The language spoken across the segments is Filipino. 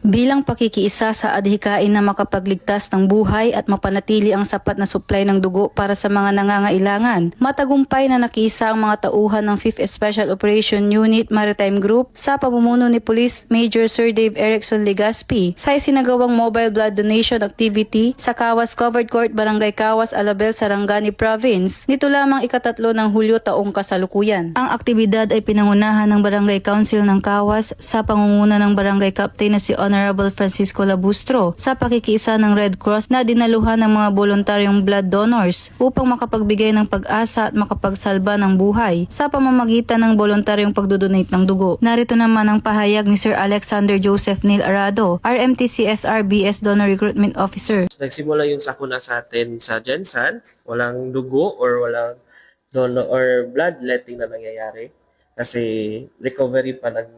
Bilang pakikiisa sa adhikain na makapagligtas ng buhay at mapanatili ang sapat na supply ng dugo para sa mga nangangailangan, matagumpay na nakiisa ang mga tauhan ng 5th Special Operation Unit Maritime Group sa pamumuno ni Police Major Sir Dave Erickson Legaspi sa isinagawang mobile blood donation activity sa Kawas Covered Court, Barangay Kawas, Alabel, Sarangani Province nito lamang ika-3 ng Hulyo taong kasalukuyan. Ang aktibidad ay pinangunahan ng Barangay Council ng Kawas sa pangunguna ng Barangay Captain na si Honorable Francisco Labustro sa pakikiisa ng Red Cross na dinaluhan ng mga voluntaryong blood donors upang makapagbigay ng pag-asa at makapagsalba ng buhay sa pamamagitan ng voluntaryong pagdodonate ng dugo. Narito naman ang pahayag ni Sir Alexander Joseph Neil Arado, RMTCSR BS Donor Recruitment Officer. Nagsimula yung sakuna sa atin sa Jensan, walang dugo or walang donor or bloodletting na nangyayari kasi recovery pa ng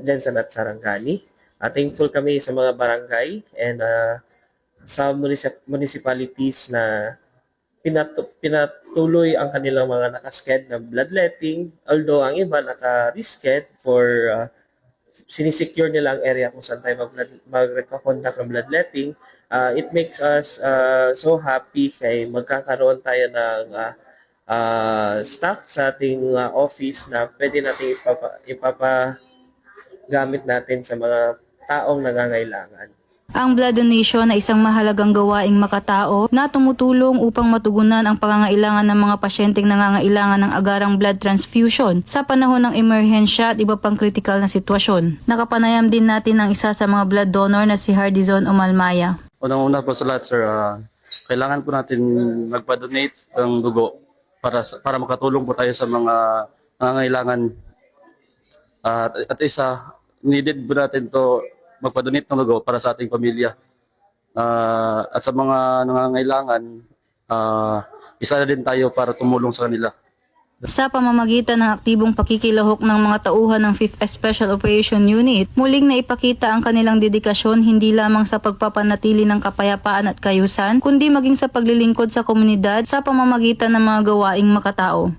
Jensan at Sarangani. Thankful kami sa mga barangay and sa municipalities na pinatuloy ang kanilang mga nakasked na bloodletting, although ang iba naka-risked for sinisecure nila ang area kung saan tayo mag-conduct ng bloodletting. It makes us so happy kay magkakaroon tayo ng stock sa ating office na pwede natin ipapagamit natin sa mga taong nangangailangan. Ang blood donation ay isang mahalagang gawaing makatao na tumutulong upang matugunan ang pangangailangan ng mga pasyenteng nangangailangan ng agarang blood transfusion sa panahon ng emerhensya at iba pang kritikal na sitwasyon. Nakapanayam din natin ang isa sa mga blood donor na si Hardizon Umalmaya. Unang-una po sa lahat, sir, kailangan po natin magpa-donate ng dugo para makatulong po tayo sa mga nangangailangan. At isa, needed po natin to magpa-donate ng dugo para sa ating pamilya. At sa mga nangangailangan, isa na din tayo para tumulong sa kanila. Sa pamamagitan ng aktibong pakikilahok ng mga tauhan ng 5th Special Operation Unit, muling naipakita ang kanilang dedikasyon hindi lamang sa pagpapanatili ng kapayapaan at kayusan, kundi maging sa paglilingkod sa komunidad sa pamamagitan ng mga gawaing makatao.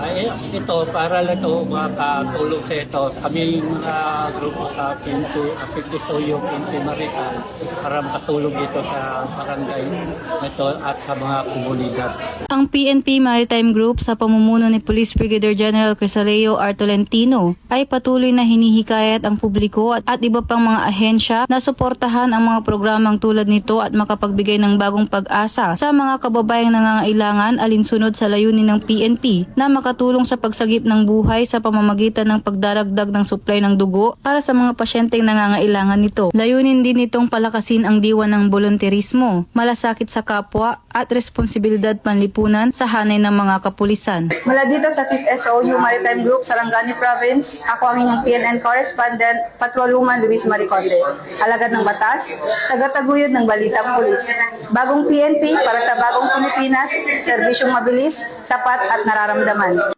Ito, para lang ito makatulong sa ito. Kami mga grupo sa Pinto Soyo, Pinto Marital para makatulong dito sa barangay ito at sa mga komunidad. Ang PNP Maritime Group sa pamumuno ni Police Brigadier General Crisaleo R. Tolentino ay patuloy na hinihikayat ang publiko at iba pang mga ahensya na suportahan ang mga programang tulad nito at makapagbigay ng bagong pag-asa sa mga kababayang nangangailangan alinsunod sa layunin ng PNP na makatulong sa pagsagip ng buhay sa pamamagitan ng pagdaragdag ng supply ng dugo para sa mga pasyenteng nangangailangan nito. Layunin din nitong palakasin ang diwa ng volunteerismo, malasakit sa kapwa at responsibilidad panlipunan sa hanay ng mga kapulisan. Mula dito sa 5th SOU Maritime Group, Sarangani Province, ako ang inyong PNN Correspondent, Patroluman Luis Maricote. Alagad ng batas, tagataguyod ng balitang pulis. Bagong PNP para sa bagong Pilipinas, serbisyong mabilis, tapat at nararamdaman.